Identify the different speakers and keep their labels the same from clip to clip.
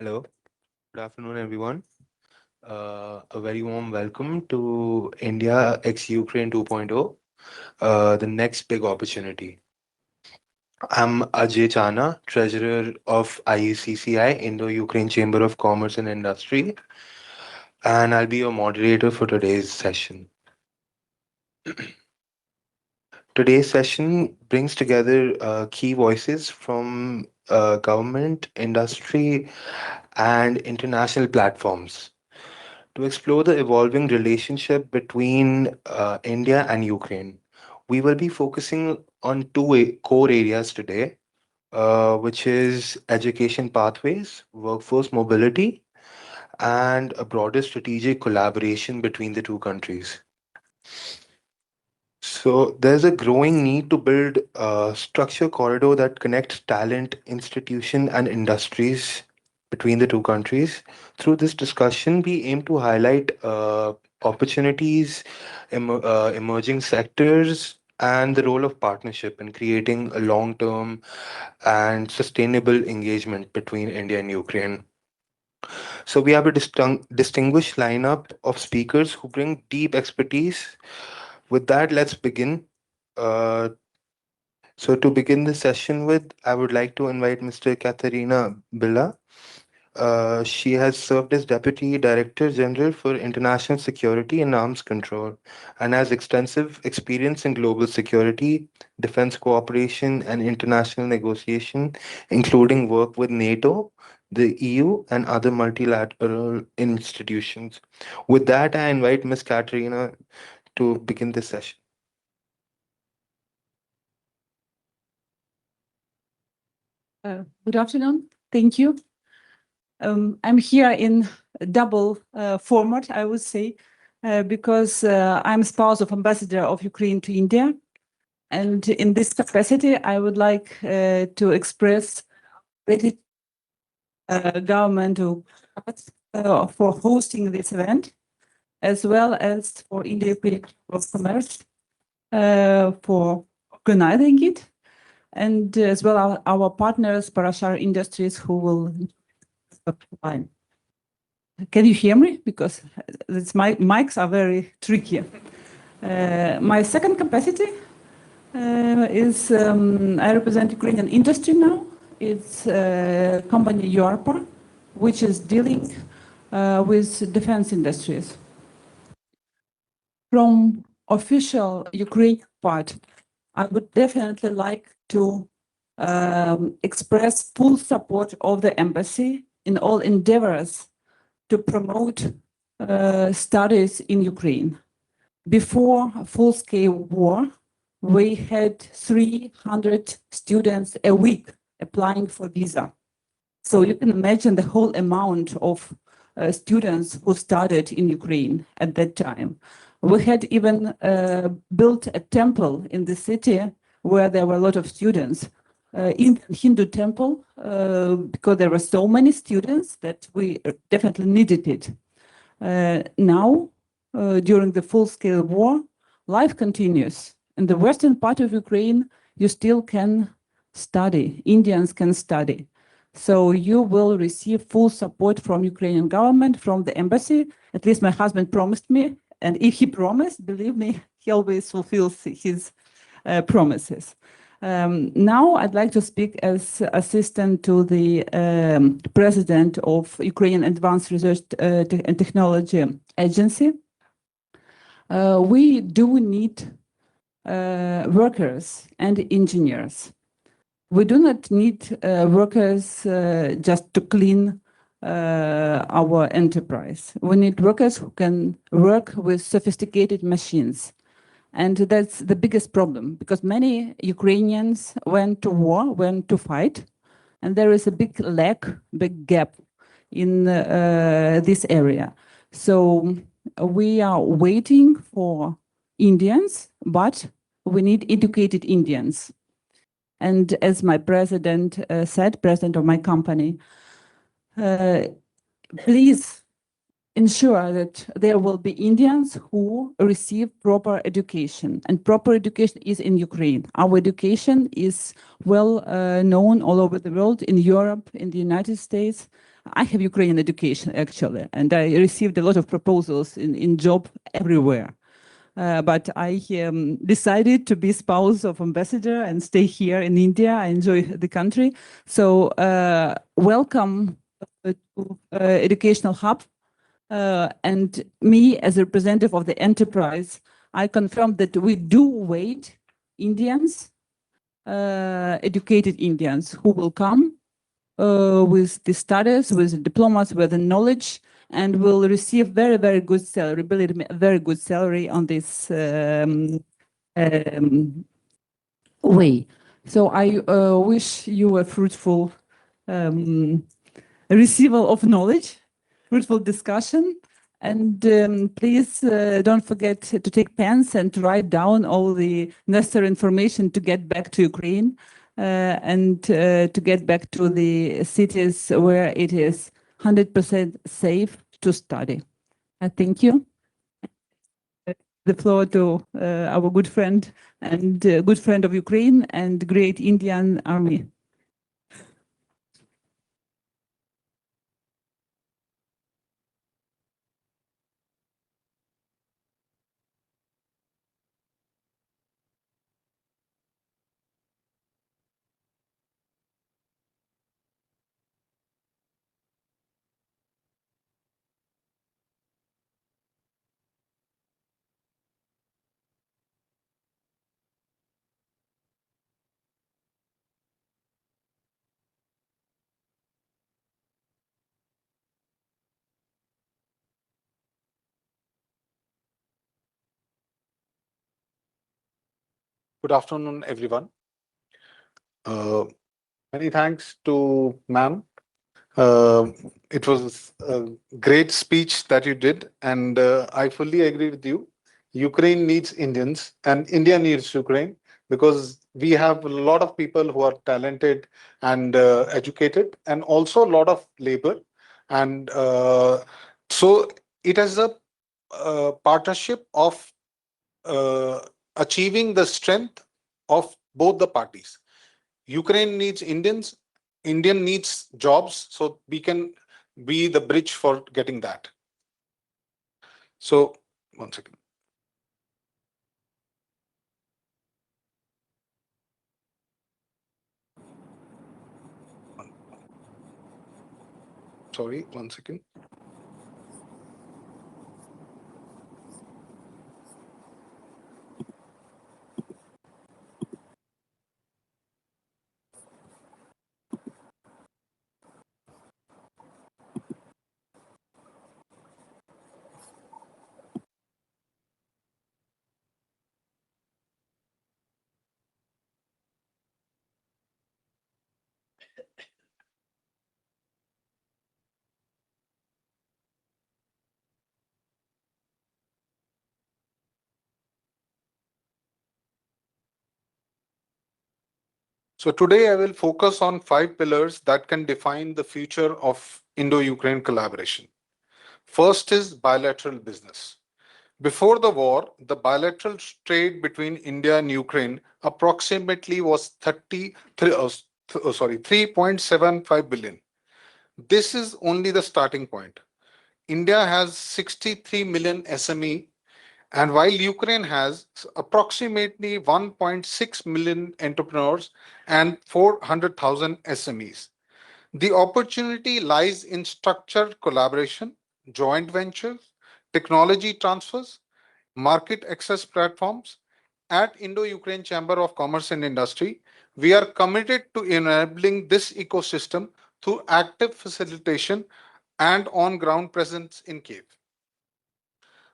Speaker 1: Hello, good afternoon, everyone. A very warm welcome to India x Ukraine 2.0, the next big opportunity. I'm Ajay Chana, Treasurer of IUCCI, Indo Ukraine Chamber of Commerce and Industry, and I'll be your moderator for today's session. Today's session brings together key voices from government, industry, and international platforms to explore the evolving relationship between India and Ukraine. We will be focusing on core areas today, which is education pathways, workforce mobility, and a broader strategic collaboration between the two countries. So there's a growing need to build a structure corridor that connects talent, institution, and industries between the two countries. Through this discussion, we aim to highlight opportunities, emerging sectors, and the role of partnership in creating a long-term and sustainable engagement between India and Ukraine. So we have a distinguished lineup of speakers who bring deep expertise. With that, let's begin. Uh, so to begin the session with, I would like to invite Mr. Katerina Billa. She has served as Deputy Director General for International Security and Arms Control and has extensive experience in global security, defense cooperation, and international negotiation, including work with NATO, the EU, and other multilateral institutions. With that, I invite Ms. Katerina to begin the session.
Speaker 2: Good afternoon. Thank you. I'm here in double format, I would say, because I'm spouse of Ambassador of Ukraine to India. And in this capacity, I would like to express gratitude government for hosting this event, as well as for India European of Commerce for organizing it, and as well our partners, Parashar Industries, who will line. Can you hear me? Because my mics are very tricky. My second capacity is I represent Ukrainian industry now. It's company UARPA, which is dealing with defense industries. From official Ukrainian part, I would definitely like to express full support of the embassy in all endeavors to promote studies in Ukraine. Before full-scale war, we had 300 students a week applying for visa. So you can imagine the whole amount of students who studied in Ukraine at that time. We had even built a temple in the city where there were a lot of students, in Hindu temple, because there were so many students that we definitely needed it. Now, during the full-scale war, life continues. In the western part of Ukraine, you still can study. Indians can study. So you will receive full support from Ukrainian government, from the embassy. At least my husband promised me. And if he promised, believe me, he always fulfills his promises. Now I'd like to speak as assistant to the president of Ukrainian Advanced Research and Technology Agency. We do need workers and engineers. We do not need workers just to clean our enterprise. We need workers who can work with sophisticated machines. And that's the biggest problem, because many Ukrainians went to war, went to fight, and there is a big lack, big gap in this area. So we are waiting for Indians, but we need educated Indians. And as my president said, president of my company, please ensure that there will be Indians who receive proper education, and proper education is in Ukraine. Our education is well known all over the world, in Europe, in the United States. I have Ukrainian education actually, and I received a lot of proposals in job everywhere. But I decided to be spouse of ambassador and stay here in India. I enjoy the country. So welcome to Educational Hub. And me as a representative of the enterprise, I confirm that we do wait Indians, educated Indians who will come with the studies, with the diplomas, with the knowledge, and will receive very, very good salary, believe me, very good salary on this um, way. So I wish you a fruitful receival of knowledge, fruitful discussion. And please don't forget to take pens and to write down all the necessary information to get back to Ukraine and to get back to the cities where it is 100% safe to study. I thank you. The floor to our good friend and good friend of Ukraine and great Indian army.
Speaker 3: Good afternoon, everyone. Uh, Many thanks to ma'am. Uh, it was a great speech that you did, and I fully agree with you. Ukraine needs Indians, and India needs Ukraine because we have a lot of people who are talented and educated, and also a lot of labor. And so it is a partnership of uh, achieving the strength of both the parties. Ukraine needs Indians, Indian needs jobs, so we can be the bridge for getting that. So, one second. Sorry, one second. So, today I will focus on five pillars that can define the future of Indo Ukraine collaboration. First is bilateral business. Before the war, the bilateral trade between India and Ukraine approximately was 3.75 billion. This is only the starting point. India has 63 million SME, and while Ukraine has approximately 1.6 million entrepreneurs and 400,000 SMEs. The opportunity lies in structured collaboration, joint ventures, technology transfers, market access platforms. At Indo-Ukraine Chamber of Commerce and Industry, we are committed to enabling this ecosystem through active facilitation and on-ground presence in Kiev.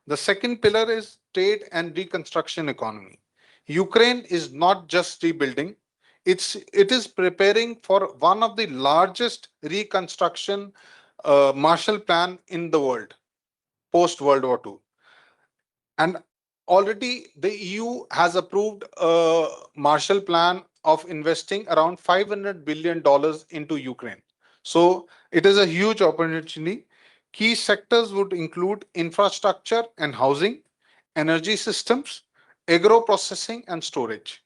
Speaker 3: The second pillar is trade and reconstruction economy. Ukraine is not just rebuilding, it is preparing for one of the largest reconstruction Marshall Plan in the world, post World War II. And already the EU has approved a Marshall Plan of investing around $500 billion into Ukraine. So it is a huge opportunity. Key sectors would include infrastructure and housing, energy systems, agro processing, and storage.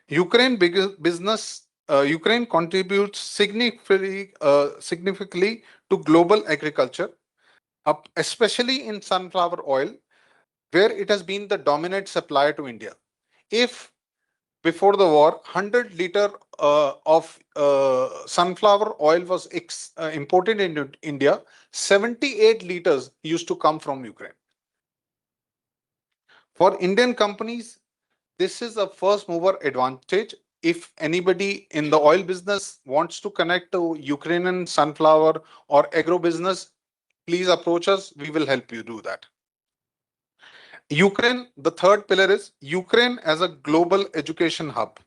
Speaker 3: Ukraine business Ukraine contributes significantly to global agriculture, especially in sunflower oil, where it has been the dominant supplier to India. If before the war, 100 liter of sunflower oil was imported into India, 78 liters used to come from Ukraine. For Indian companies, this is a first mover advantage. If anybody in the oil business wants to connect to Ukrainian sunflower or agro business, please approach us. We will help you do that. Ukraine, the third pillar is Ukraine as a global education hub.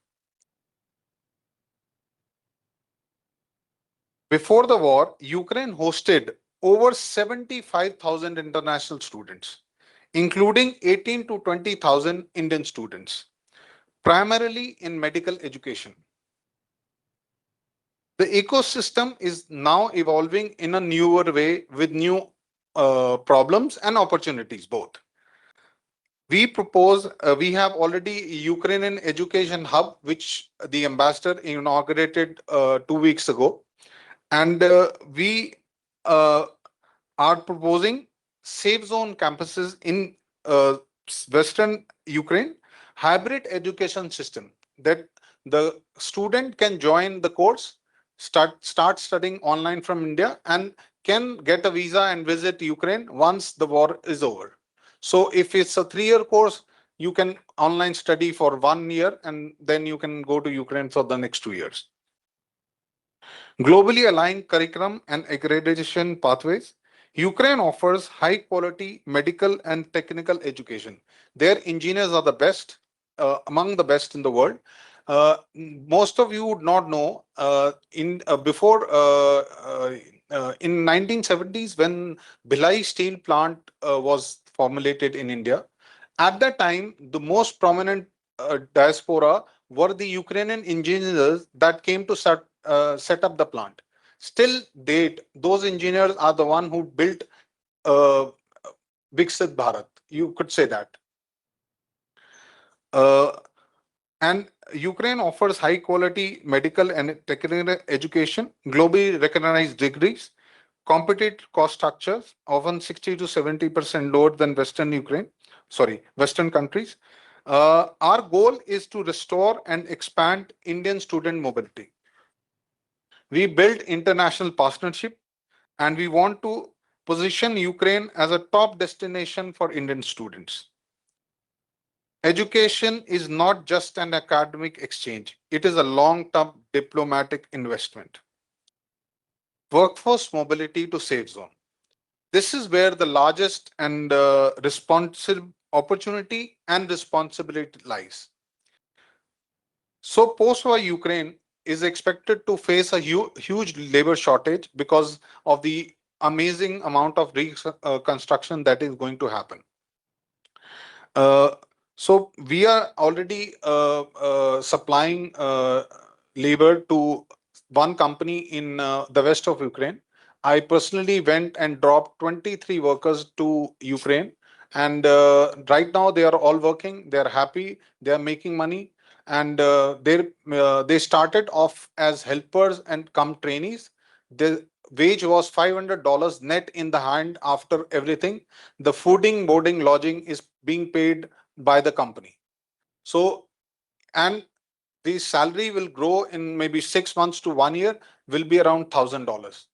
Speaker 3: Before the war, Ukraine hosted over 75,000 international students, including 18 to 20,000 Indian students, primarily in medical education. The ecosystem is now evolving in a newer way with new problems and opportunities both. We have already Ukrainian education hub, which the ambassador inaugurated 2 weeks ago. And we uh, are proposing safe zone campuses in uh, Western Ukraine, hybrid education system that the student can join the course, start studying online from India, and can get a visa and visit Ukraine once the war is over. So if it's a 3 year course, you can online study for 1 year and then you can go to Ukraine for the next 2 years. Globally aligned curriculum and accreditation pathways. Ukraine offers high quality medical and technical education. Their engineers are the best, among the best in the world. Most of you would not know in before in 1970s when Bhilai steel plant was formulated in India. At that time, the most prominent diaspora were the Ukrainian engineers that came to set up the plant. Still date, those engineers are the one who built uh, Viksit Bharat. You could say that. Uh, and Ukraine offers high quality medical and technical education, globally recognized degrees, competitive cost structures, often 60 to 70% lower than Western countries. Our goal is to restore and expand Indian student mobility. We build international partnership and we want to position Ukraine as a top destination for Indian students. Education is not just an academic exchange, it is a long term diplomatic investment. Workforce mobility to safe zone. This is where the largest and responsive opportunity and responsibility lies. So, post war Ukraine is expected to face a huge labor shortage because of the amazing amount of reconstruction that is going to happen. Uh, so we are already supplying labor to one company in the west of Ukraine. I personally went and dropped 23 workers to Ukraine, and right now they are all working. They are happy. They are making money, and they started off as helpers and come trainees. The wage was $500 net in the hand after everything. The fooding, boarding, lodging is being paid by the company. So, and the salary will grow in maybe 6 months to 1 year, will be around $1,000.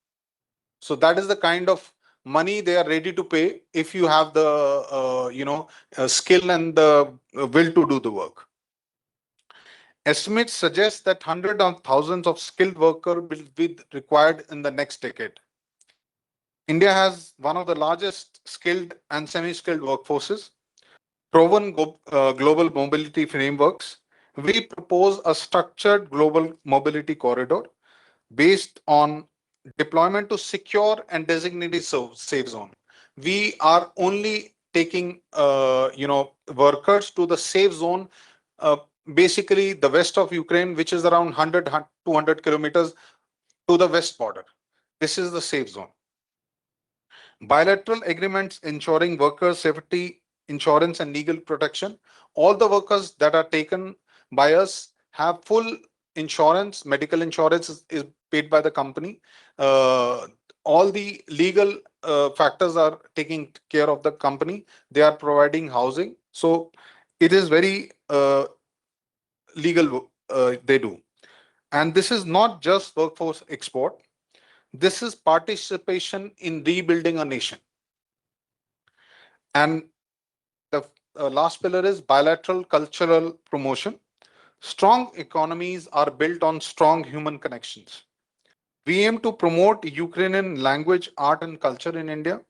Speaker 3: So that is the kind of money they are ready to pay if you have the skill and the will to do the work. Estimates suggest that hundreds of thousands of skilled workers will be required in the next decade. India has one of the largest skilled and semi-skilled workforces, proven global mobility frameworks. We propose a structured global mobility corridor based on deployment to secure and designated safe zone. We are only taking workers to the safe zone, uh, basically the west of Ukraine, which is around 100 200 kilometers to the west border. This is the safe zone. Bilateral agreements ensuring workers' safety, insurance, and legal protection. All the workers that are taken by us have full insurance, medical insurance is paid by the company. All the legal factors are taking care of the company. They are providing housing. So it is very legal they do. And this is not just workforce export. This is participation in rebuilding a nation. And the last pillar is bilateral cultural promotion. Strong economies are built on strong human connections. We aim to promote Ukrainian language, art, and culture in India,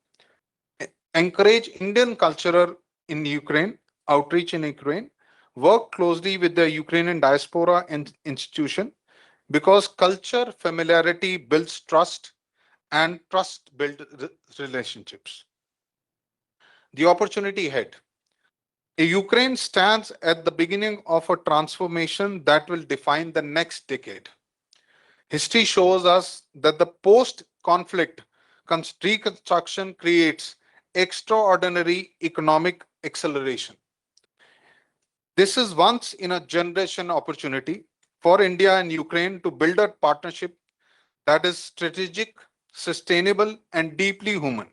Speaker 3: encourage Indian culture in Ukraine, outreach in Ukraine, work closely with the Ukrainian diaspora and institution, because culture familiarity builds trust and trust builds relationships. The opportunity ahead. Ukraine stands at the beginning of a transformation that will define the next decade. History shows us that the post conflict reconstruction creates extraordinary economic acceleration. This is once in a generation opportunity for India and Ukraine to build a partnership that is strategic, sustainable, and deeply human.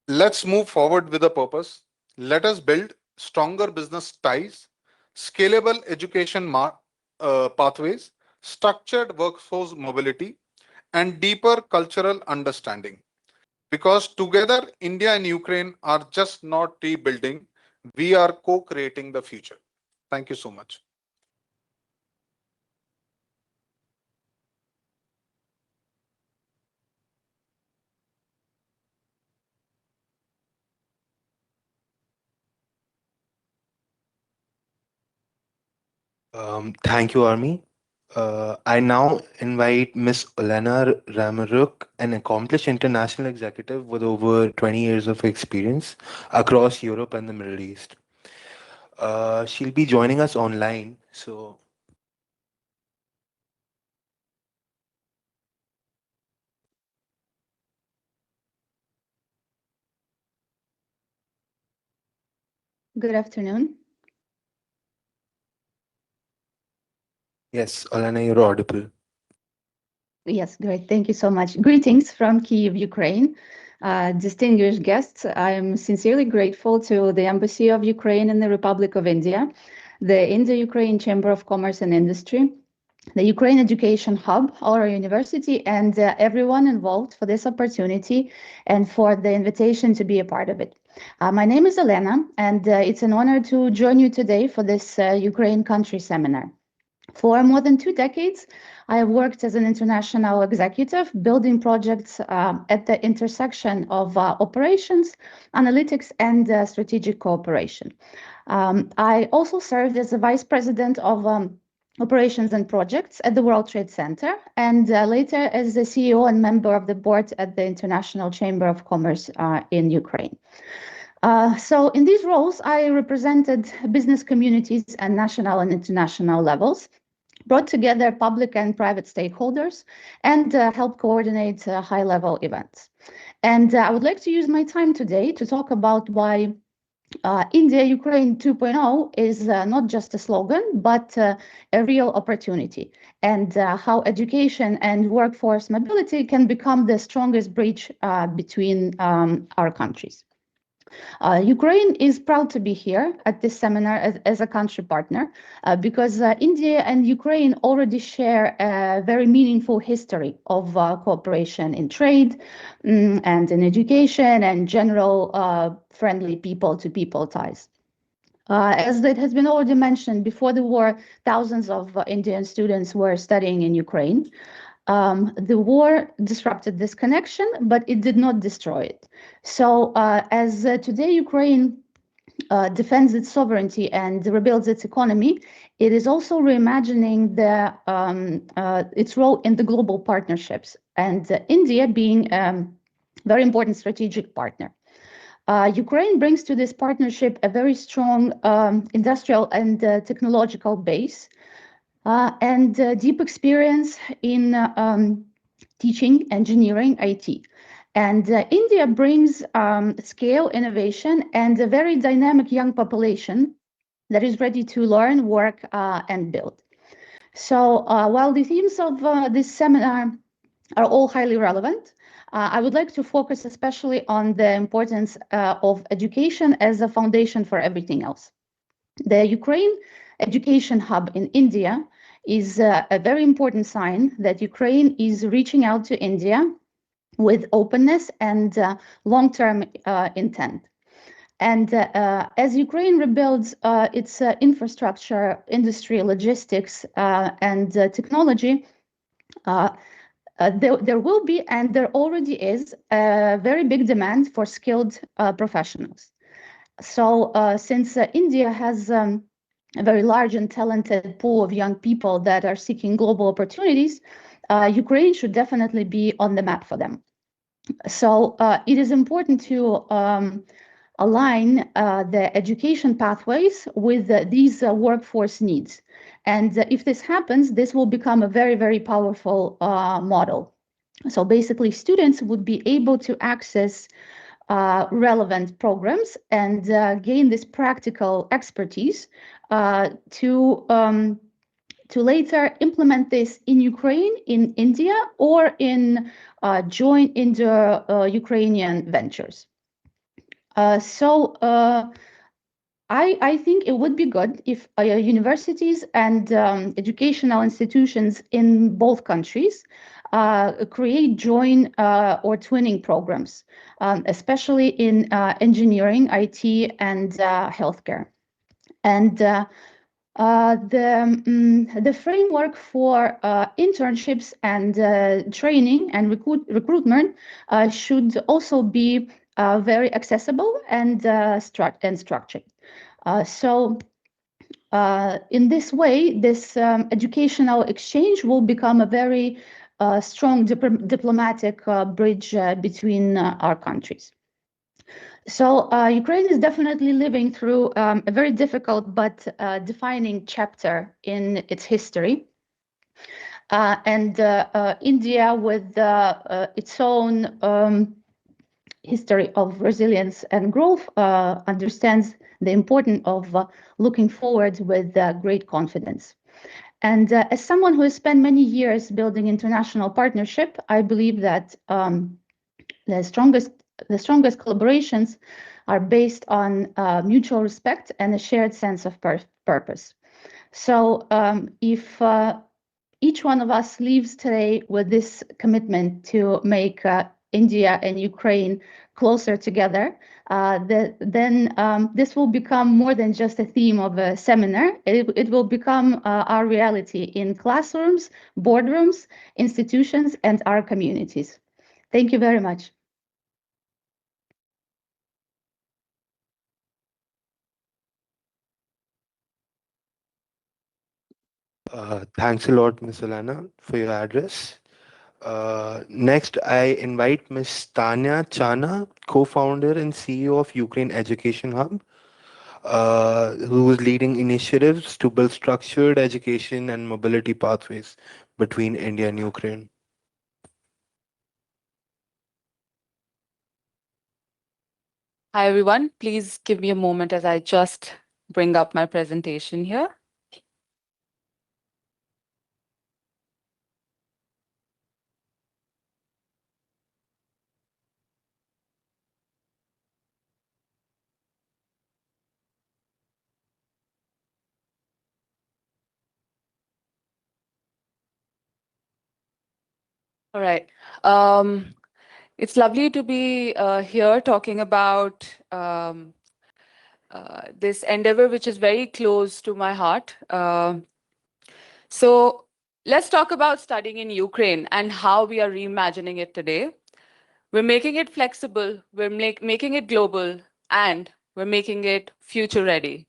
Speaker 3: Let's move forward with a purpose. Let us build stronger business ties, scalable education pathways, structured workforce mobility, and deeper cultural understanding. Because together, India and Ukraine are just not rebuilding, we are co creating the future. Thank you so much.
Speaker 1: Thank you, Army. I now invite Miss Olena Ramaruk, an accomplished international executive with over 20 years of experience across Europe and the Middle East. She'll be joining us online. So,
Speaker 4: Good afternoon.
Speaker 1: yes, Olena, you're audible.
Speaker 4: Yes, great. Thank you so much. Greetings from Kyiv, Ukraine. Distinguished guests, I am sincerely grateful to the Embassy of Ukraine in the Republic of India, the Indo-Ukraine Chamber of Commerce and Industry, the Ukraine Education Hub, our university, and everyone involved for this opportunity and for the invitation to be a part of it. My name is Elena, and it's an honor to join you today for this Ukraine country seminar. For more than 2 decades, I have worked as an international executive, building projects at the intersection of operations, analytics, and strategic cooperation. I also served as a vice president of operations and projects at the World Trade Center, and later as the CEO and member of the board at the International Chamber of Commerce in Ukraine. So in these roles, I represented business communities at national and international levels, brought together public and private stakeholders, and helped coordinate high-level events. And I would like to use my time today to talk about why India Ukraine 2.0 is not just a slogan, but a real opportunity, and how education and workforce mobility can become the strongest bridge between our countries. Ukraine is proud to be here at this seminar as a country partner because India and Ukraine already share a very meaningful history of cooperation in trade and in education and general friendly people-to-people ties. As it has been already mentioned, before the war, thousands of Indian students were studying in Ukraine. The war disrupted this connection, but it did not destroy it. So as today Ukraine defends its sovereignty and rebuilds its economy, it is also reimagining its role in the global partnerships, and India being a very important strategic partner. Ukraine brings to this partnership a very strong industrial and technological base, and deep experience in teaching, engineering, IT. And India brings scale, innovation, and a very dynamic young population that is ready to learn, work, and build. So while the themes of this seminar are all highly relevant, I would like to focus especially on the importance of education as a foundation for everything else. The Ukraine Education Hub in India is a very important sign that Ukraine is reaching out to India with openness and long-term intent. And as Ukraine rebuilds its infrastructure, industry, logistics, and technology, there will be, and there already is, a very big demand for skilled professionals. So since India has a very large and talented pool of young people that are seeking global opportunities, Ukraine should definitely be on the map for them. So it is important to align the education pathways with these workforce needs. And if this happens, this will become a very, very powerful model. So basically, students would be able to access relevant programs and gain this practical expertise to later implement this in Ukraine, in India, or in join Indo-Ukrainian ventures. I think it would be good if universities and educational institutions in both countries create joint or twinning programs, especially in engineering, IT, and healthcare. And the framework for internships and training and recruitment should also be very accessible and structured. So in this way, this educational exchange will become a very strong diplomatic bridge between our countries. So Ukraine is definitely living through a very difficult but defining chapter in its history. And India, with its own history of resilience and growth, understands the importance of looking forward with great confidence. And as someone who has spent many years building international partnership, I believe that the strongest collaborations are based on mutual respect and a shared sense of purpose. So if each one of us leaves today with this commitment to make India and Ukraine closer together, then this will become more than just a theme of a seminar. It will become our reality in classrooms, boardrooms, institutions, and our communities. Thank you very much.
Speaker 1: Thanks a lot, Ms. Alana, for your address. Next, I invite Ms. Tanya Chana, co-founder and CEO of Ukraine Education Hub, who is leading initiatives to build structured education and mobility pathways between India and Ukraine.
Speaker 5: Hi, everyone. Please give me a moment as I just bring up my presentation here. All right. It's lovely to be here talking about this endeavor, which is very close to my heart. So let's talk about studying in Ukraine and how we are reimagining it today. We're making it flexible, we're making it global, and we're making it future ready.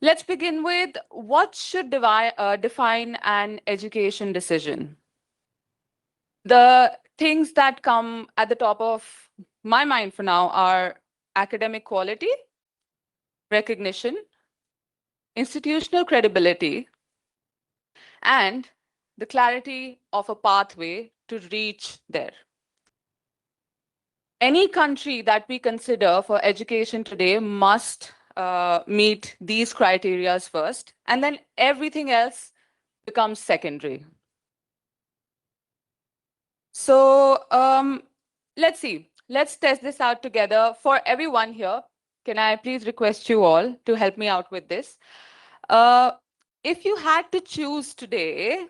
Speaker 5: Let's begin with what should define an education decision. The things that come at the top of my mind for now are academic quality, recognition, institutional credibility, and the clarity of a pathway to reach there. Any country that we consider for education today must meet these criteria first, and then everything else becomes secondary. So let's see. Let's test this out together. For everyone here, can I please request you all to help me out with this? Uh, if you had to choose today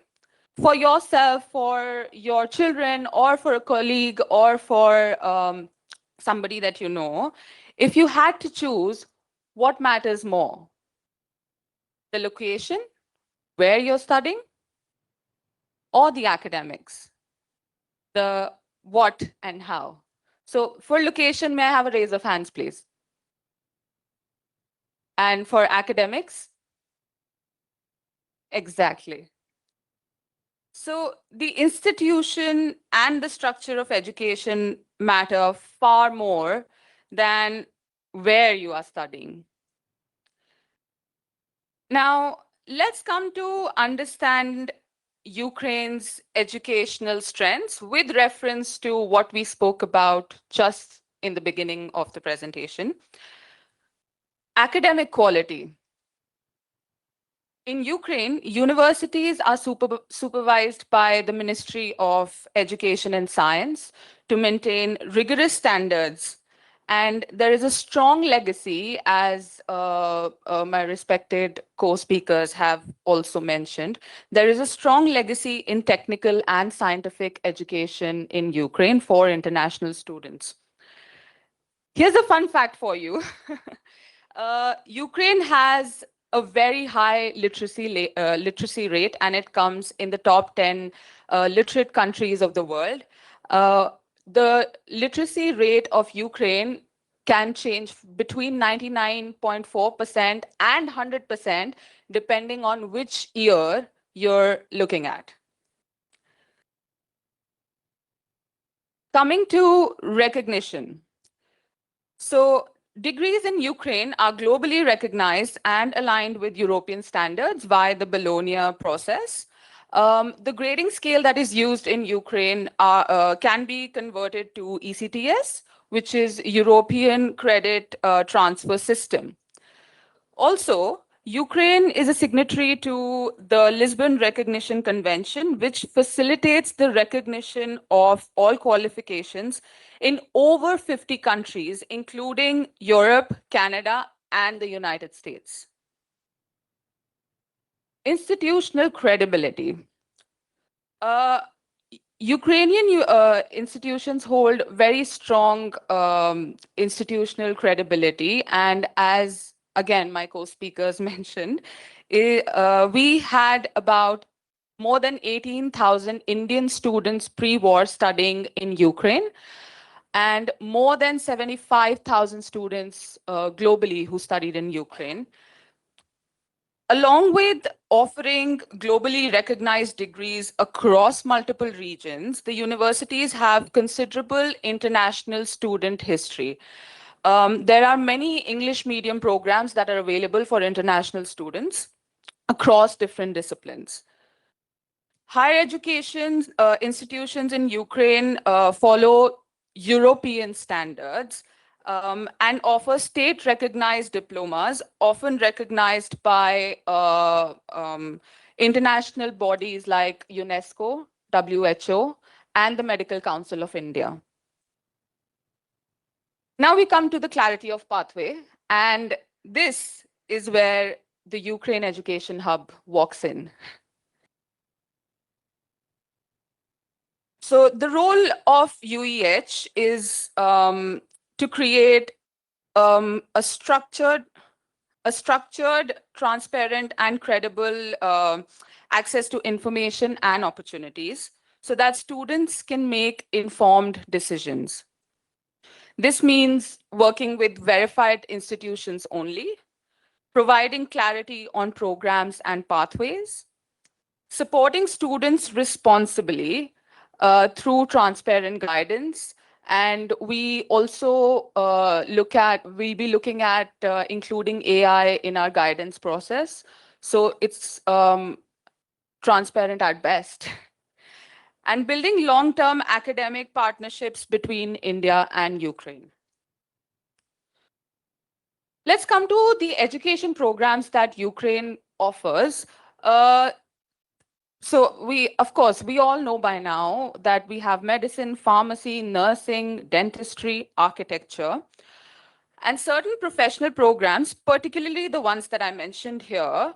Speaker 5: for yourself, for your children, or for a colleague, or for somebody that you know, if you had to choose, what matters more? The location, where you're studying, or the academics? The what and how? So for location, may I have a raise of hands, please? And for academics? Exactly. So the institution and the structure of education matter far more than where you are studying. Now, let's come to understand Ukraine's educational strengths with reference to what we spoke about just in the beginning of the presentation. Academic quality. In Ukraine, universities are supervised by the Ministry of Education and Science to maintain rigorous standards. And there is a strong legacy, as my respected co-speakers have also mentioned. There is a strong legacy in technical and scientific education in Ukraine for international students. Here's a fun fact for you. Ukraine has a very high literacy rate, and it comes in the top 10 literate countries of the world. The literacy rate of Ukraine can change between 99.4% and 100%, depending on which year you're looking at. Coming to recognition. So degrees in Ukraine are globally recognized and aligned with European standards via the Bologna process. The grading scale that is used in Ukraine can be converted to ECTS, which is European Credit Transfer System. Also, Ukraine is a signatory to the Lisbon Recognition Convention, which facilitates the recognition of all qualifications in over 50 countries, including Europe, Canada, and the United States. Institutional credibility. Ukrainian institutions hold very strong institutional credibility, and as again my co-speakers mentioned, we had about more than 18,000 Indian students pre-war studying in Ukraine, and more than 75,000 students globally who studied in Ukraine. Along with offering globally recognized degrees across multiple regions, the universities have considerable international student history. There are many English medium programs that are available for international students across different disciplines. Higher education institutions in Ukraine follow European standards and offer state-recognized diplomas, often recognized by international bodies like UNESCO, WHO, and the Medical Council of India. Now we come to the clarity of pathway, and this is where the Ukraine Education Hub walks in. So the role of UEH is to create a structured, transparent, and credible access to information and opportunities so that students can make informed decisions. This means working with verified institutions only, providing clarity on programs and pathways, supporting students responsibly through transparent guidance. And we also we'll be looking at including AI in our guidance process. So it's transparent at best. And building long-term academic partnerships between India and Ukraine. Let's come to the education programs that Ukraine offers. Uh, so of course, we all know by now that we have medicine, pharmacy, nursing, dentistry, architecture, and certain professional programs, particularly the ones that I mentioned here,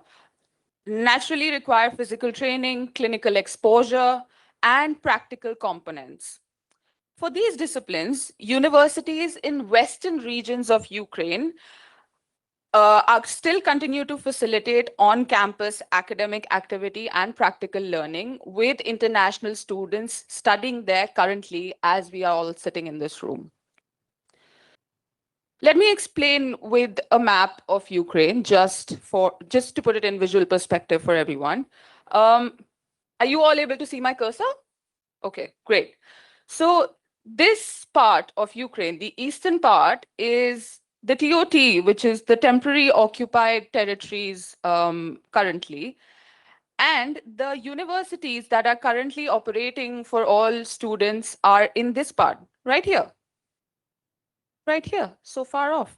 Speaker 5: naturally require physical training, clinical exposure, and practical components. For these disciplines, universities in western regions of Ukraine are still continue to facilitate on-campus academic activity and practical learning with international students studying there currently as we are all sitting in this room. Let me explain with a map of Ukraine just to put it in visual perspective for everyone. Are you all able to see my cursor? Okay, great. So this part of Ukraine, the eastern part, is the TOT, which is the temporary occupied territories currently. And the universities that are currently operating for all students are in this part, right here. Right here, so far off.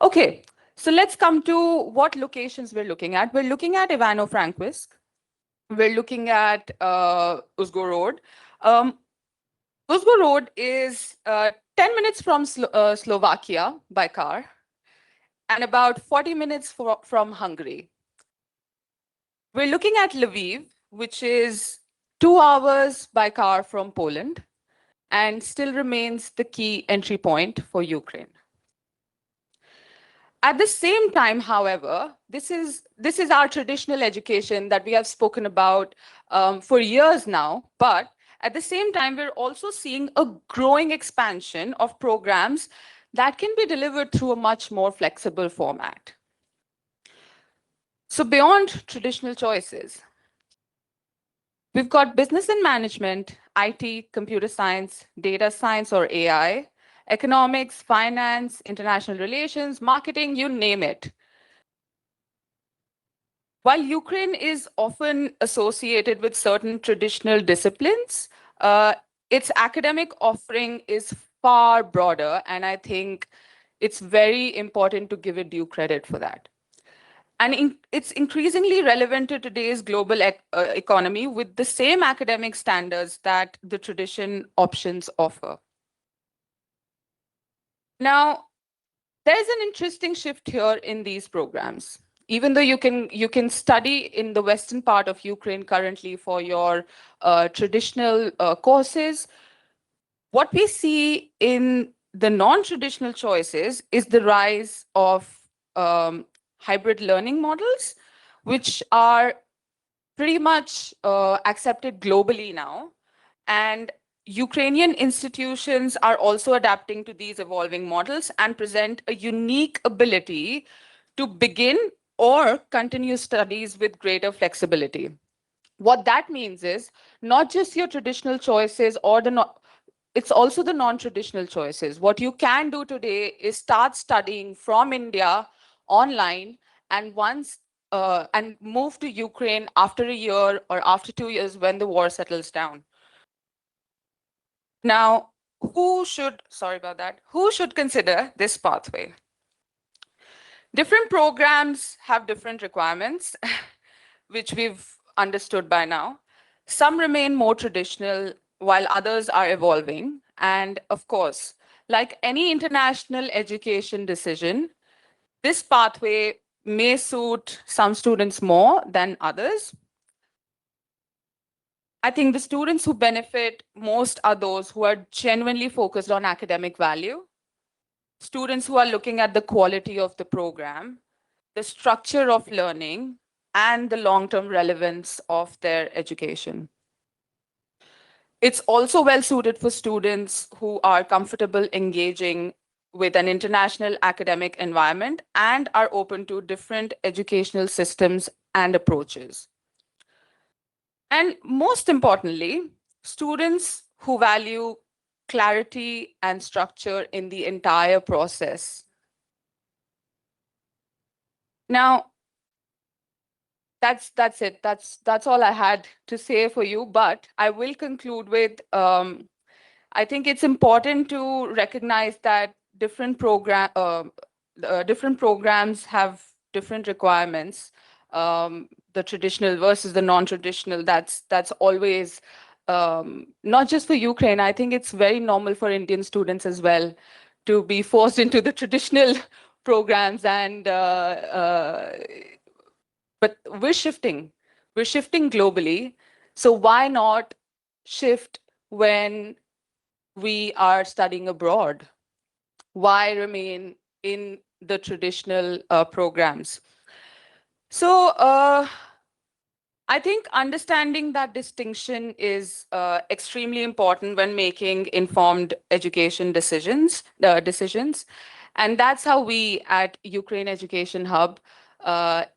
Speaker 5: Okay, so let's come to what locations we're looking at. We're looking at Ivano-Frankivsk. We're looking at Uzhgorod. Uzhgorod is 10 minutes from Slovakia by car and about 40 minutes from Hungary. We're looking at Lviv, which is 2 hours by car from Poland and still remains the key entry point for Ukraine. At the same time, however, this is our traditional education that we have spoken about for years now. But at the same time, we're also seeing a growing expansion of programs that can be delivered through a much more flexible format. So beyond traditional choices, we've got business and management, IT, computer science, data science or AI, economics, finance, international relations, marketing, you name it. While Ukraine is often associated with certain traditional disciplines, its academic offering is far broader, and I think it's very important to give it due credit for that. And it's increasingly relevant to today's global economy with the same academic standards that the tradition options offer. Now, there's an interesting shift here in these programs. Even though you can study in the western part of Ukraine currently for your traditional courses, what we see in the non-traditional choices is the rise of hybrid learning models, which are pretty much accepted globally now. And Ukrainian institutions are also adapting to these evolving models and present a unique ability to begin or continue studies with greater flexibility. What that means is not just your traditional choices or it's also the non-traditional choices. What you can do today is start studying from India online and and move to Ukraine after a year or after 2 years when the war settles down. Now, who should consider this pathway? Different programs have different requirements, which we've understood by now. Some remain more traditional while others are evolving. And of course, like any international education decision, this pathway may suit some students more than others. I think the students who benefit most are those who are genuinely focused on academic value, students who are looking at the quality of the program, the structure of learning, and the long-term relevance of their education. It's also well suited for students who are comfortable engaging with an international academic environment and are open to different educational systems and approaches. And most importantly, students who value clarity and structure in the entire process. Now, that's it. That's all I had to say for you. But I will conclude with I think it's important to recognize that different different programs have different requirements. The traditional versus the non-traditional. That's always not just for Ukraine. I think it's very normal for Indian students as well to be forced into the traditional programs, and but we're shifting. We're shifting globally. So why not shift when we are studying abroad? Why remain in the traditional programs? So I think understanding that distinction is extremely important when making informed education decisions. And that's how we at Ukraine Education Hub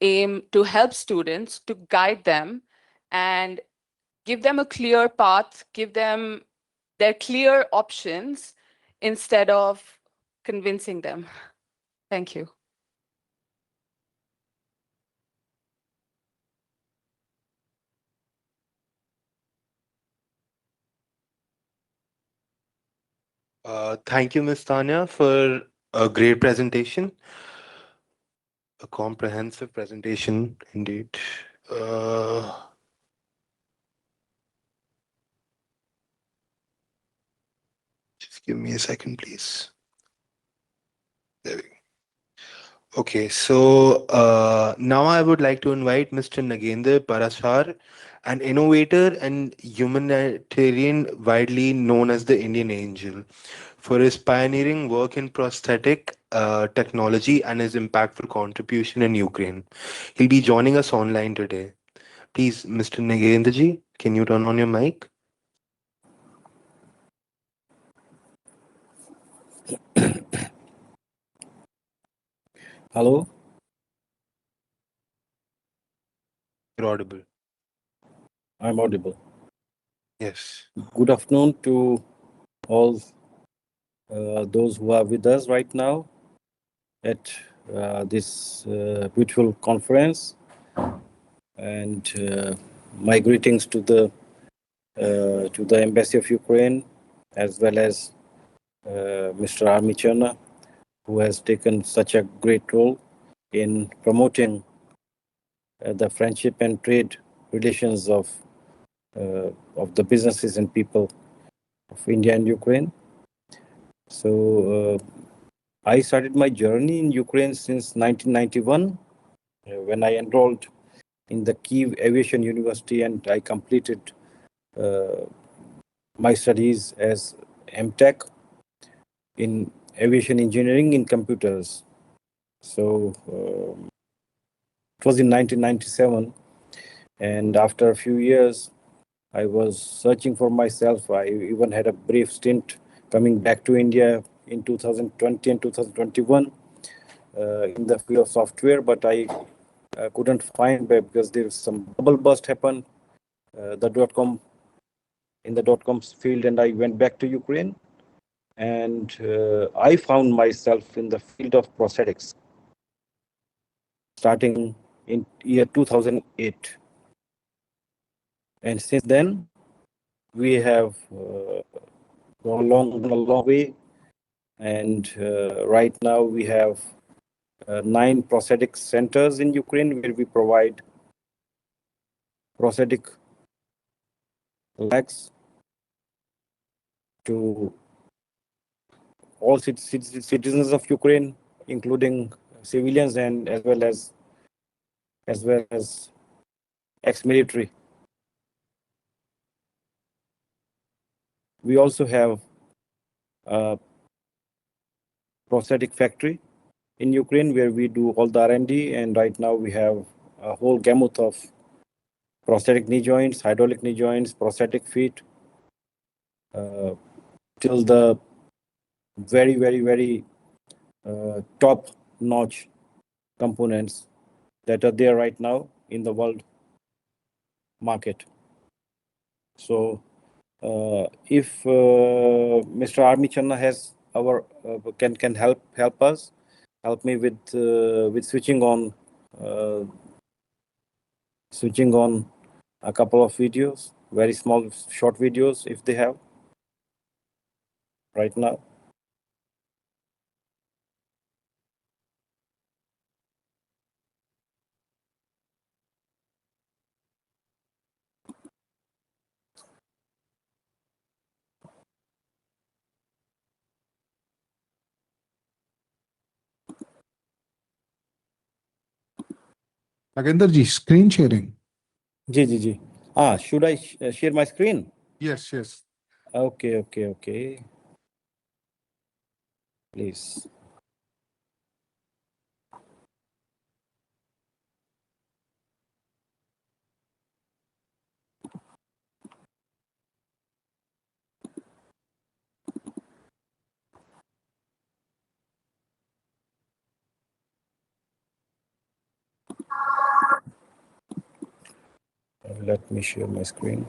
Speaker 5: aim to help students, to guide them and give them a clear path, give them their clear options instead of convincing them. Thank you.
Speaker 1: Thank you, Ms. Tanya, for a great presentation, a comprehensive presentation indeed. Uh, just give me a second, please. There we go. Okay, so now I would like to invite Mr. Nagendra Parashar, an innovator and humanitarian widely known as the Indian Angel, for his pioneering work in prosthetic technology and his impactful contribution in Ukraine. He'll be joining us online today. Please, Mr. Nagendraji, can you turn on your mic?
Speaker 6: Hello,
Speaker 1: You're audible.
Speaker 6: I'm audible.
Speaker 1: Yes.
Speaker 6: Good afternoon to all those who are with us right now at this beautiful conference, and my greetings to the Embassy of Ukraine, as well as Mr. Armi Cherna, who has taken such a great role in promoting the friendship and trade relations of the businesses and people of India and Ukraine. So I started my journey in Ukraine since 1991 when I enrolled in the Kyiv Aviation University, and I completed my studies as MTech in aviation engineering in computers. So it was in 1997, and after a few years, I was searching for myself. I even had a brief stint coming back to India in 2020 and 2021 in the field of software, but I couldn't find because there was some bubble burst happened, the .com in the .com field, and I went back to Ukraine, and I found myself in the field of prosthetics starting in year 2008, and since then we have gone a long way, and right now we have 9 prosthetic centers in Ukraine where we provide prosthetic legs to all citizens of Ukraine, including civilians and as well as ex-military. We also have a prosthetic factory in Ukraine where we do all the R&D, and right now we have a whole gamut of prosthetic knee joints, hydraulic knee joints, prosthetic feet, till the very top-notch components that are there right now in the world market. So if Mr. Armi Channa has our can help us, help me with switching on a couple of videos, very small short videos if they have right now.
Speaker 3: Nagendra ji, screen sharing.
Speaker 6: Ji. Should I share my screen?
Speaker 3: Yes, yes.
Speaker 6: Okay. Please. Let me share my screen.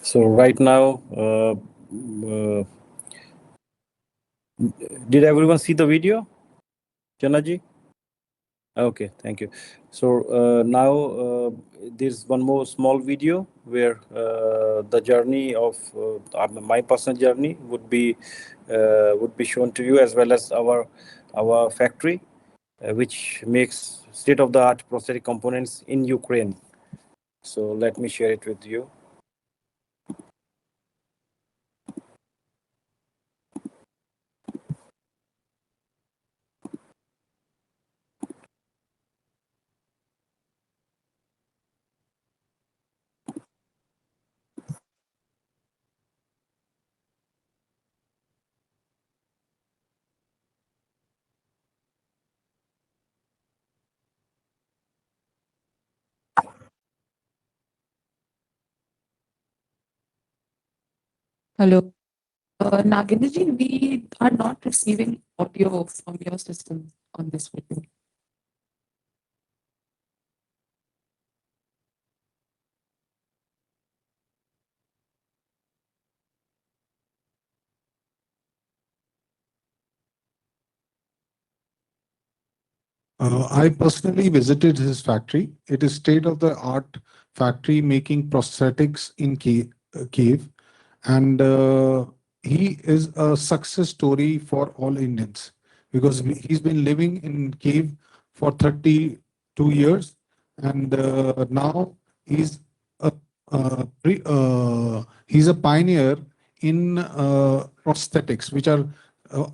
Speaker 6: So right now, did everyone see the video, Janaji? Okay, thank you. So now there's one more small video where the journey of my personal journey would be shown to you, as well as our factory, which makes state-of-the-art prosthetic components in Ukraine. So let me share it with you.
Speaker 2: Hello. Nagendraji, we are not receiving audio from your system on this video.
Speaker 3: I personally visited his factory. It is state-of-the-art factory making prosthetics in Kiev, and he is a success story for all Indians because he's been living in Kiev for 32 years, and now he's a he's a pioneer in prosthetics, which are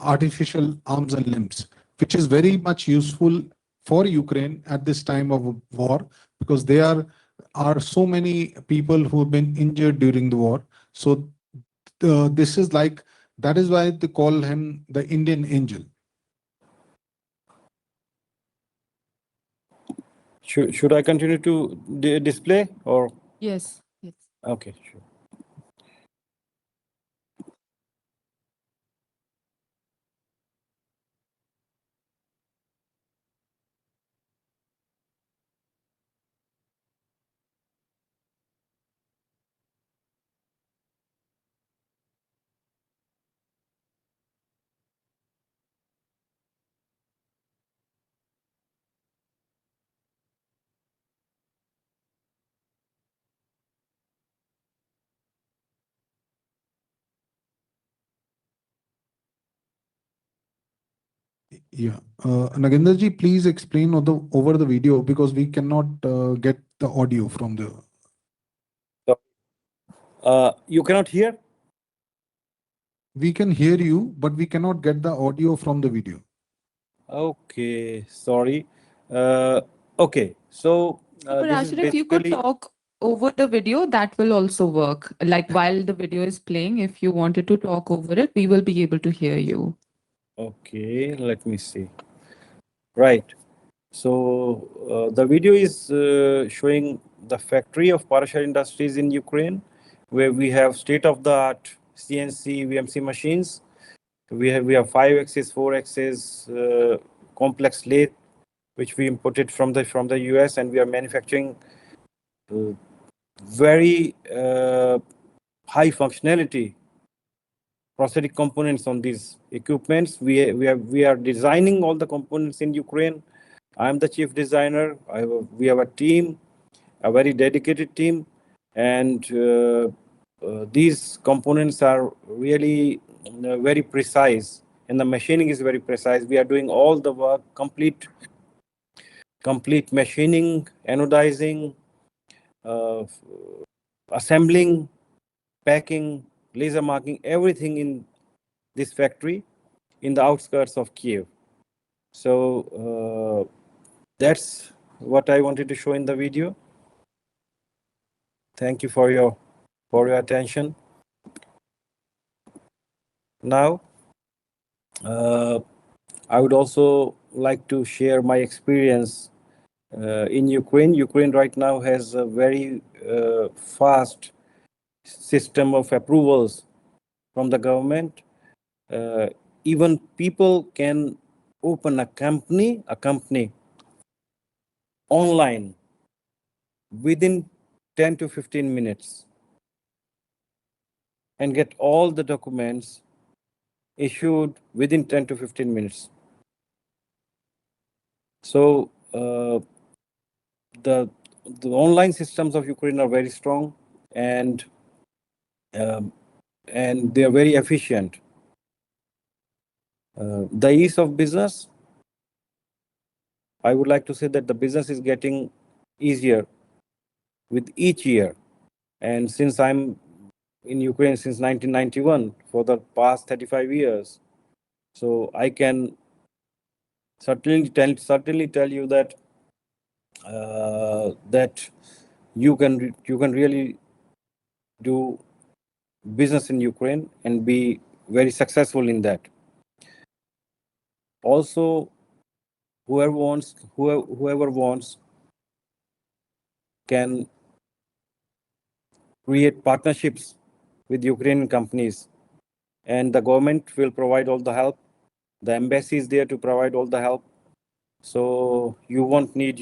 Speaker 3: artificial arms and limbs, which is very much useful for Ukraine at this time of war, because there are so many people who have been injured during the war. So this is like, that is why they call him the Indian angel.
Speaker 6: Should I continue to display or?
Speaker 2: Yes. Yes.
Speaker 6: Okay, sure.
Speaker 3: Yeah. Nagendra ji, please explain over the video, because we cannot get the audio from the.
Speaker 6: You cannot hear?
Speaker 7: We can hear you, but we cannot get the audio from the video.
Speaker 6: Okay, sorry. Okay, so
Speaker 5: But
Speaker 6: this is
Speaker 5: Rashid, if you could
Speaker 6: basically
Speaker 5: talk over the video, that will also work. Like while the video is playing, if you wanted to talk over it, we will be able to hear you.
Speaker 6: okay. Let me see. Right. So the video is showing the factory of Parashar Industries in Ukraine, where we have state-of-the-art CNC, VMC machines. We have 5 axis, 4 axis complex lathe, which we imported from the US, and we are manufacturing very high functionality prosthetic components on these equipments. We are designing all the components in Ukraine. I'm the chief designer. We have a team, a very dedicated team, and these components are really very precise, and the machining is very precise. We are doing all the work, complete machining, anodizing, uh, assembling, packing, laser marking, everything in this factory in the outskirts of Kiev. So that's what I wanted to show in the video. Thank you for your attention. Now, I would also like to share my experience in Ukraine. Ukraine right now has a very fast system of approvals from the government. Even people can open a company online within 10 to 15 minutes and get all the documents issued within 10 to 15 minutes. So the online systems of Ukraine are very strong, and they are very efficient. The ease of business, I would like to say that the business is getting easier with each year. And since I'm in Ukraine since 1991, for the past 35 years, so I can certainly tell you that that you can really do business in Ukraine and be very successful in that. Also, whoever wants can create partnerships with Ukrainian companies, and the government will provide all the help. The embassy is there to provide all the help. So you won't need,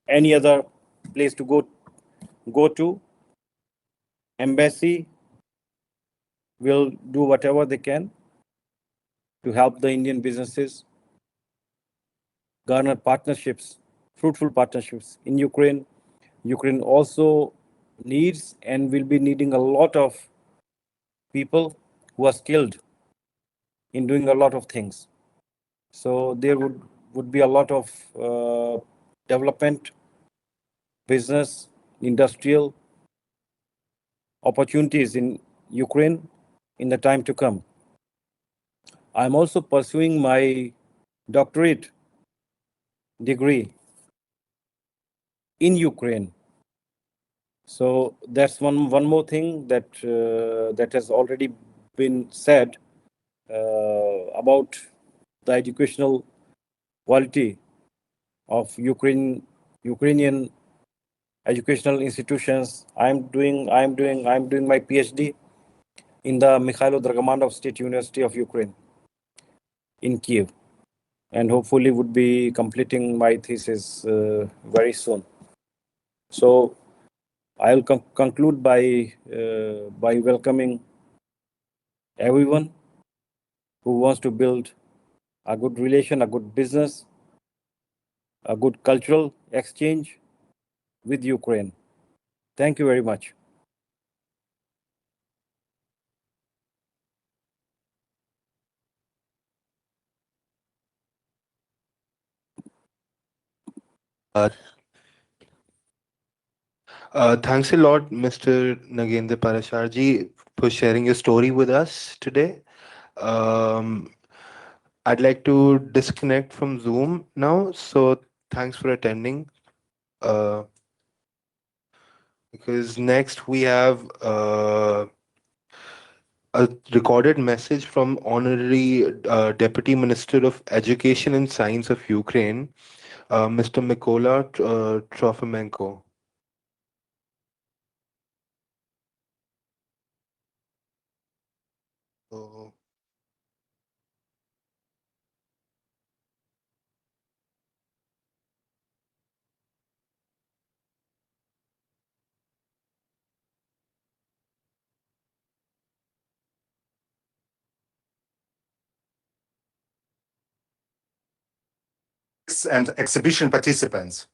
Speaker 6: any other place to go to. Embassy will do whatever they can to help the Indian businesses garner partnerships, fruitful partnerships in Ukraine. Ukraine also needs and will be needing a lot of people who are skilled in doing a lot of things. So there would be a lot of development, business, industrial opportunities in Ukraine in the time to come. I'm also pursuing my doctorate degree in Ukraine. So that's one more thing that that has already been said about the educational quality of Ukrainian educational institutions. I'm doing my PhD in the Mikhailo Dragomandov State University of Ukraine in Kiev, and hopefully would be completing my thesis very soon. So I'll conclude by welcoming everyone who wants to build a good relation, a good business, a good cultural exchange with Ukraine. Thank you very much.
Speaker 1: Uh, Thanks a lot, Mr. Nagendra Parasharji, for sharing your story with us today. Um, I'd like to disconnect from Zoom now, so thanks for attending. Uh, because next we have a recorded message from Honorary Deputy Minister of Education and Science of Ukraine, Mr. Mykola Trofimenko. So,
Speaker 8: and exhibition participants.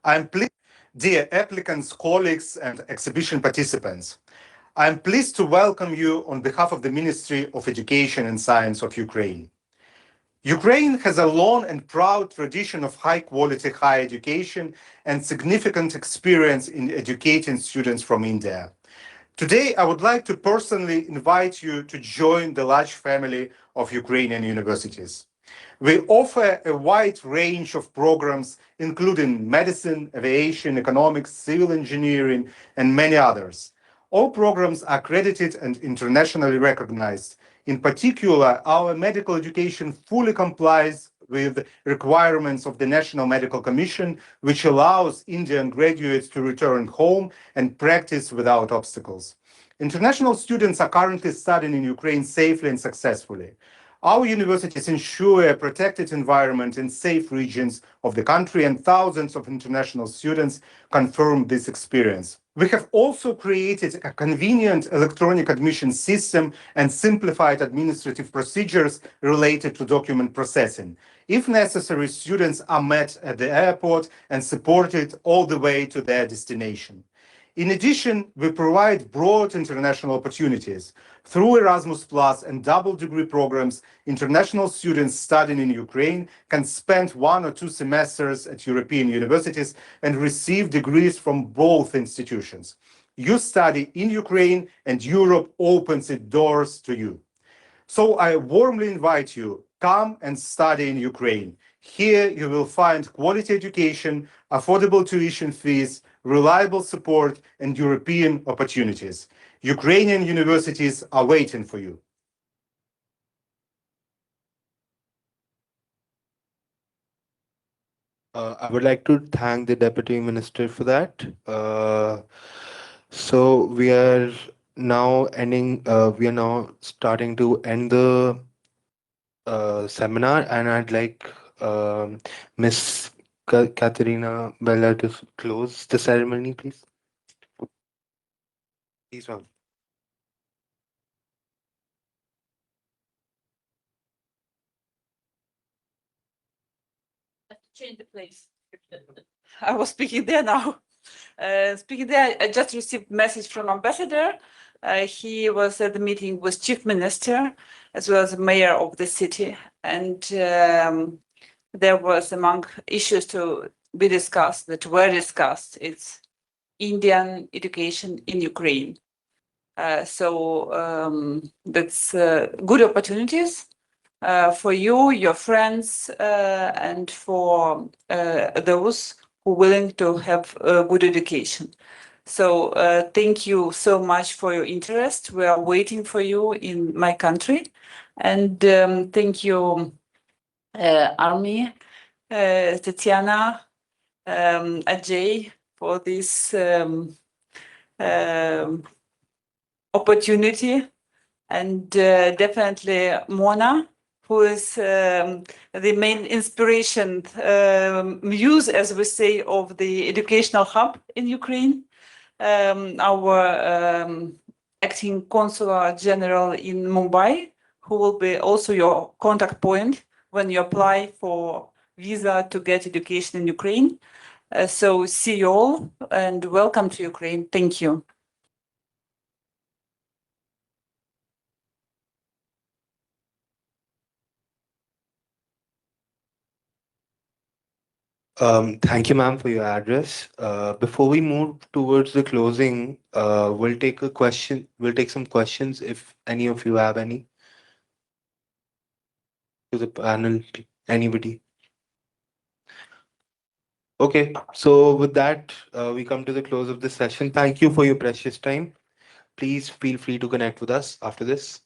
Speaker 8: I'm pleased, dear applicants, colleagues, and exhibition participants. I'm pleased to welcome you on behalf of the Ministry of Education and Science of Ukraine. Ukraine has a long and proud tradition of high quality higher education and significant experience in educating students from India. Today, I would like to personally invite you to join the large family of Ukrainian universities. We offer a wide range of programs, including medicine, aviation, economics, civil engineering, and many others. All programs are accredited and internationally recognized. In particular, our medical education fully complies with requirements of the National Medical Commission, which allows Indian graduates to return home and practice without obstacles. International students are currently studying in Ukraine safely and successfully. Our universities ensure a protected environment in safe regions of the country, and thousands of international students confirm this experience. We have also created a convenient electronic admission system and simplified administrative procedures related to document processing. If necessary, students are met at the airport and supported all the way to their destination. In addition, we provide broad international opportunities. Through Erasmus Plus and double degree programs, international students studying in Ukraine can spend 1 or 2 semesters at European universities and receive degrees from both institutions. You study in Ukraine, and Europe opens its doors to you. So I warmly invite you, come and study in Ukraine. Here you will find quality education, affordable tuition fees, reliable support, and European opportunities. Ukrainian universities are waiting for you.
Speaker 1: I would like to thank the Deputy Minister for that. So we are now starting to end the seminar, and I'd like Miss Katerina Bella to close the ceremony, please. Please, ma'am.
Speaker 2: Change the place. I was speaking there now. Speaking there, I just received message from ambassador. He was at the meeting with chief minister as well as mayor of the city, and there was among issues to be discussed that were discussed. It's Indian education in Ukraine. So that's good opportunities for you, your friends, and for those who are willing to have a good education. So thank you so much for your interest. We are waiting for you in my country. And thank you, Army, Tatiana, Ajay, for this opportunity. And definitely Mona, who is the main inspiration, muse, as we say, of the educational hub in Ukraine. Our acting consular general in Mumbai, who will be also your contact point when you apply for visa to get education in Ukraine. So see you all and welcome to Ukraine. Thank you.
Speaker 1: Thank you, ma'am, for your address. Before we move towards the closing, we'll take a question. We'll take some questions if any of you have any to the panel. Anybody? Okay, so with that, we come to the close of this session. Thank you for your precious time. Please feel free to connect with us after this.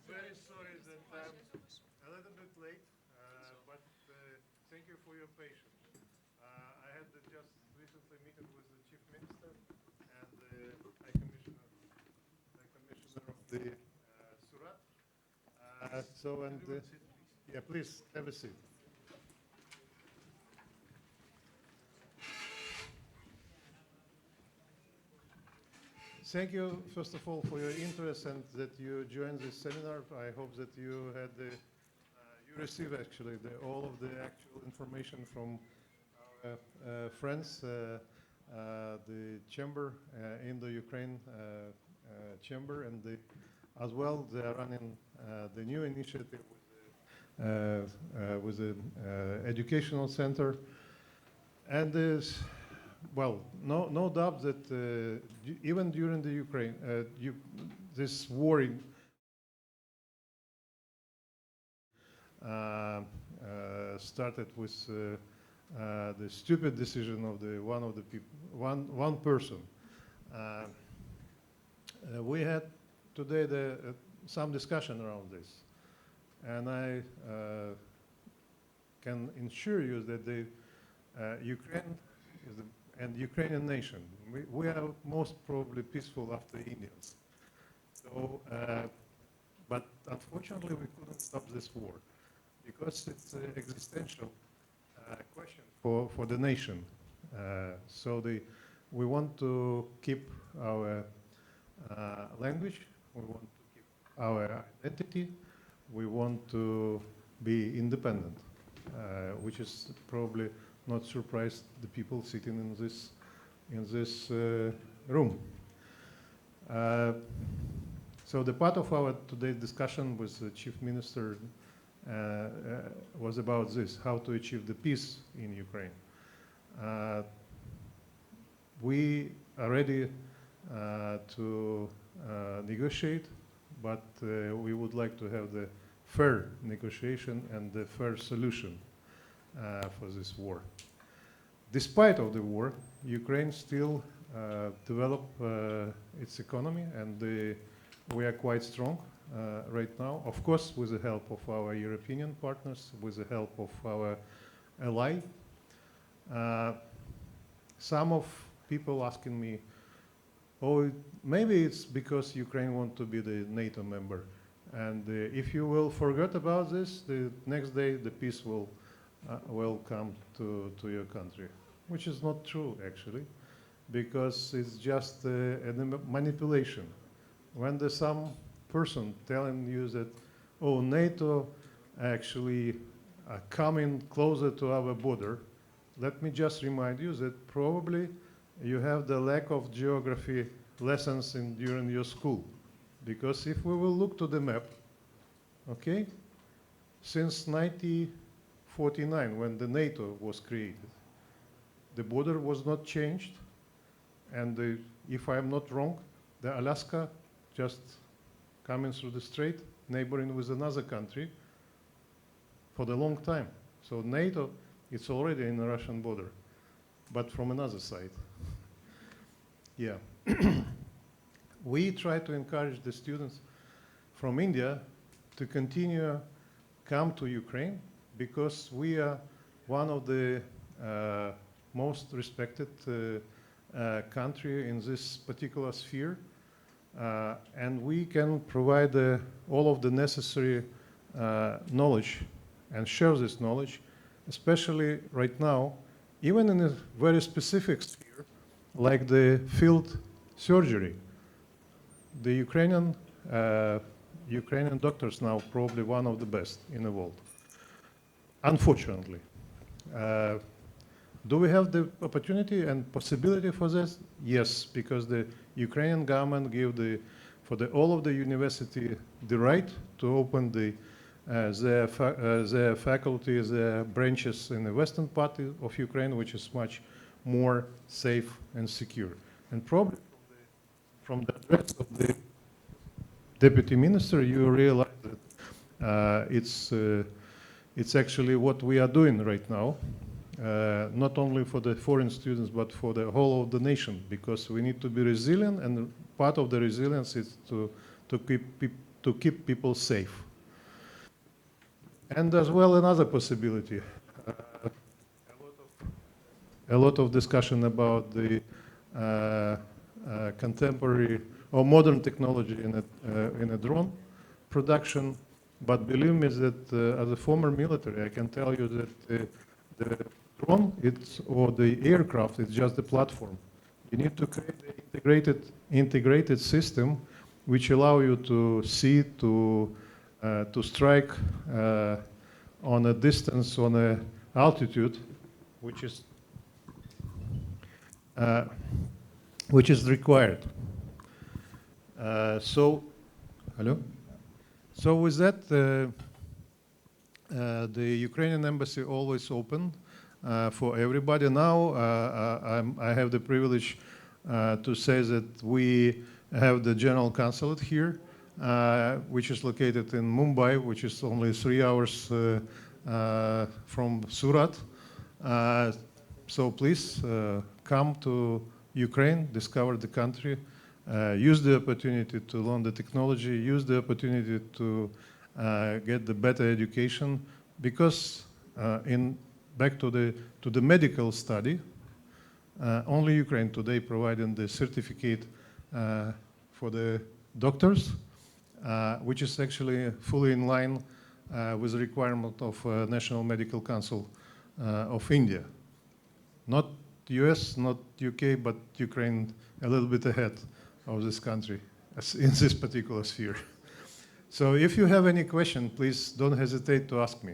Speaker 9: Very sorry that I'm a little bit late, but thank you for your patience. I had just recently meeting with the Chief Minister and the High Commissioner of the Surat. Yeah, please have a seat. Thank you, first of all, for your interest and that you joined this seminar. I hope that you had you receive actually all of the actual information from our friends, the chamber in the Ukraine chamber, and as well they are running the new initiative with the educational center, and there's well, no doubt that even during the Ukraine, this war started with the stupid decision of one person. We had today some discussion around this, and I can assure you that the Ukraine is and Ukrainian nation, we are most probably peaceful after Indians. So, but unfortunately, we couldn't stop this war because it's an existential question for the nation. So we want to keep our language, we want to keep our identity, we want to be independent, which is probably not surprised the people sitting in this room. So the part of our today's discussion with the Chief Minister was about this, how to achieve the peace in Ukraine. We are ready to negotiate, but we would like to have the fair negotiation and the fair solution for this war. Despite of the war, Ukraine still develop its economy, and we are quite strong right now. Of course, with the help of our European partners, with the help of our ally. Some of people asking me, oh, maybe it's because Ukraine wants to be the NATO member. And if you will forget about this, the next day the peace will come to your country, which is not true actually, because it's just a manipulation. When there's some person telling you that, oh, NATO actually coming closer to our border, let me just remind you that probably you have the lack of geography lessons during your school. Because if we will look to the map, okay, since 1949, when the NATO was created, the border was not changed, and if I'm not wrong, the Alaska just coming through the strait, neighboring with another country for the long time. So NATO, it's already in the Russian border, but from another side. Yeah. We try to encourage the students from India to continue come to Ukraine because we are one of the most respected country in this particular sphere, and we can provide all of the necessary knowledge and share this knowledge, especially right now, even in a very specific sphere, like the field surgery. The Ukrainian doctors now probably one of the best in the world, unfortunately. Do we have the opportunity and possibility for this? Yes, because the Ukrainian government give all of the university the right to open their faculty, their branches in the western part of Ukraine, which is much more safe and secure. And probably from the address of the deputy minister, you realize that it's actually what we are doing right now, not only for the foreign students, but for the whole of the nation, because we need to be resilient, and part of the resilience is to keep people safe. And as well, another possibility, a lot of discussion about the contemporary or modern technology in a drone production, but believe me that as a former military, I can tell you that the drone or the aircraft is just the platform. You need to create the integrated system which allow you to see, to strike on a distance, on a altitude, which is required. So with that, the Ukrainian embassy always open for everybody. Now I have the privilege to say that we have the general consulate here, which is located in Mumbai, which is only 3 hours from Surat. So please come to Ukraine, discover the country, use the opportunity to learn the technology, use the opportunity to get the better education, because back to the medical study, only Ukraine today providing the certificate for the doctors, which is actually fully in line with the requirement of National Medical Council of India. Not US, not UK, but Ukraine a little bit ahead of this country in this particular sphere. So if you have any question, please don't hesitate to ask me.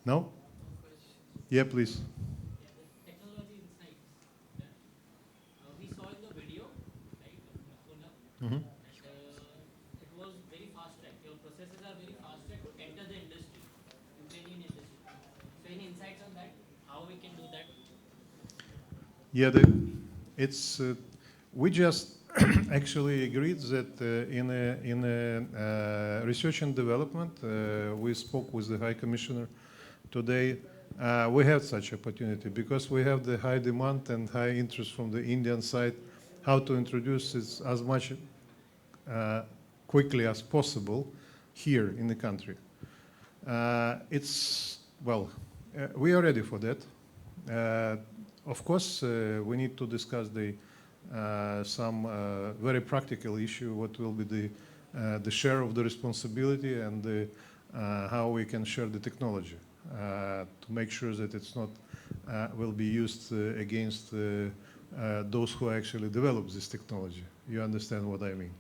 Speaker 9: No? Yeah, please.
Speaker 10: Technology insights. Yeah. We saw in the video, right,
Speaker 9: Mm-hmm.
Speaker 10: it was very fast track. Your processes are very fast track to enter the industry, Ukrainian industry. So any insights on that? How we can do that?
Speaker 9: Yeah, we just actually agreed that in research and development, we spoke with the High Commissioner today. We have such opportunity because we have the high demand and high interest from the Indian side, how to introduce this as much quickly as possible here in the country. We are ready for that. Of course, we need to discuss some very practical issue. What will be the share of the responsibility and how we can share the technology to make sure that it's not will be used against those who actually develop this technology. You understand what I mean?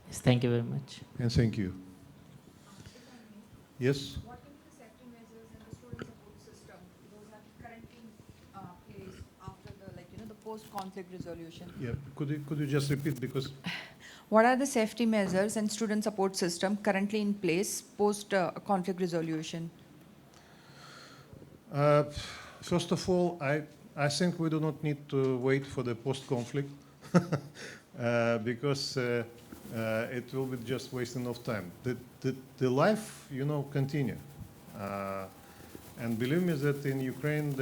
Speaker 10: Yes, thank you very much.
Speaker 9: And thank you. Yes.
Speaker 11: What will be the safety measures and the student support system? Those are currently in place after the post-conflict resolution.
Speaker 9: Yeah. Could you just repeat because?
Speaker 11: What are the safety measures and student support system currently in place post-conflict resolution?
Speaker 9: First of all, I think we do not need to wait for the post-conflict because it will be just wasting of time. The life, continue. And believe me that in Ukraine,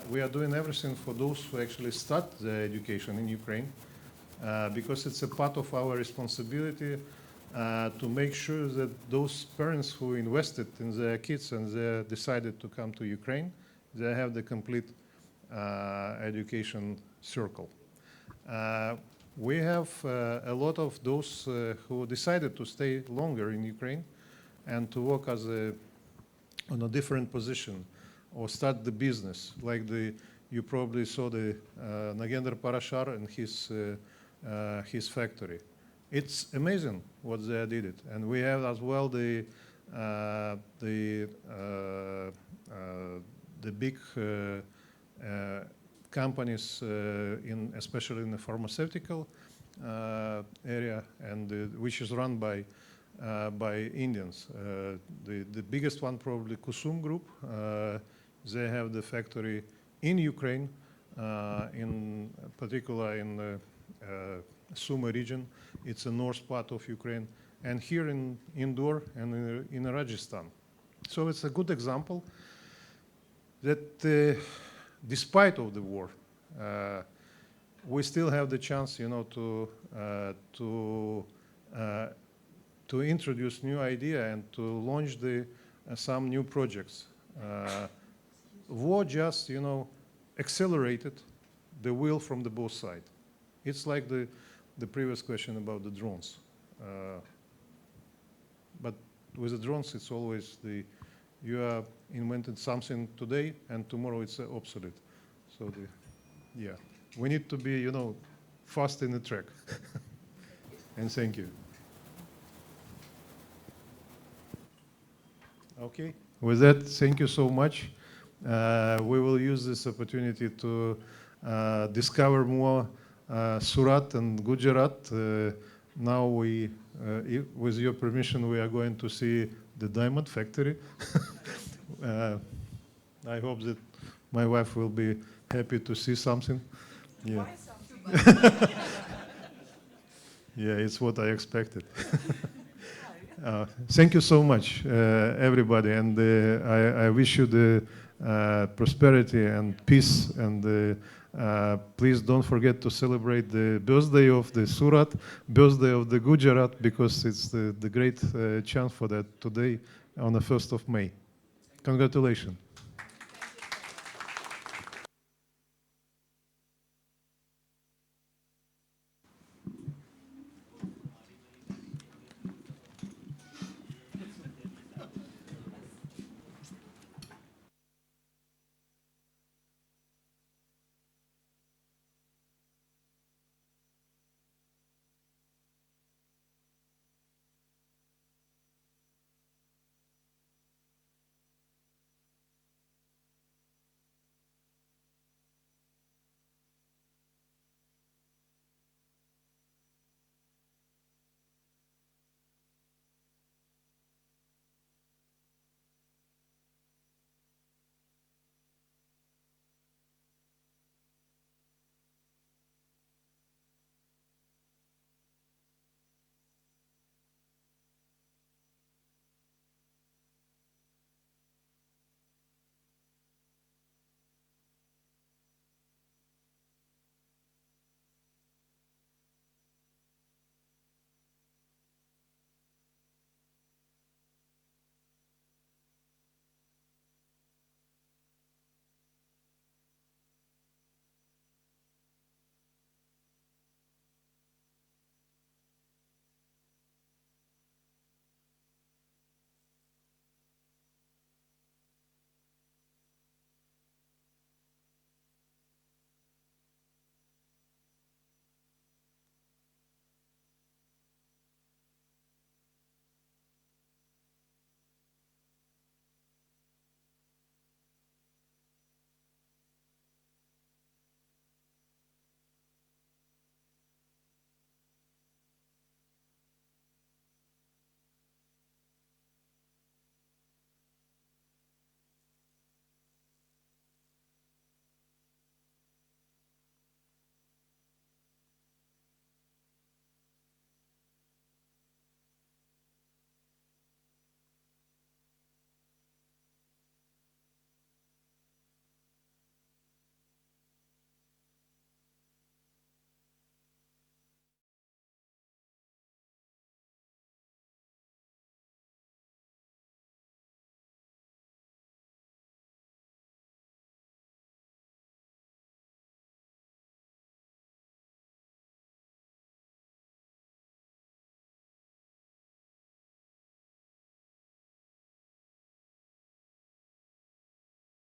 Speaker 9: we are doing everything for those who actually start the education in Ukraine because it's a part of our responsibility to make sure that those parents who invested in their kids and they decided to come to Ukraine, they have the complete education circle. We have a lot of those who decided to stay longer in Ukraine and to work on a different position or start the business. Like you probably saw the Nagendra Parashar and his factory. It's amazing what they did it. And we have as well the big companies, especially in the pharmaceutical area, and which is run by Indians. The biggest one probably Kusum Group. They have the factory in Ukraine, in particular in the Sumy region. It's a north part of Ukraine, and here in Indore and in Rajasthan. So it's a good example that despite of the war, we still have the chance, to introduce new idea and to launch some new projects. War just, accelerated the will from the both sides. It's like the previous question about the drones. But with the drones, it's always you are invented something today and tomorrow it's obsolete. So we need to be, fast in the track. And thank you. Okay. With that, thank you so much. We will use this opportunity to discover more Surat and Gujarat. Now with your permission, we are going to see the diamond factory. I hope that my wife will be happy to see something. Yeah. Yeah, it's what I expected. Thank you so much, everybody, and I wish you the prosperity and peace, and please don't forget to celebrate the birthday of the Surat, birthday of the Gujarat, because it's the great chance for that today on the 1st of May. Congratulations.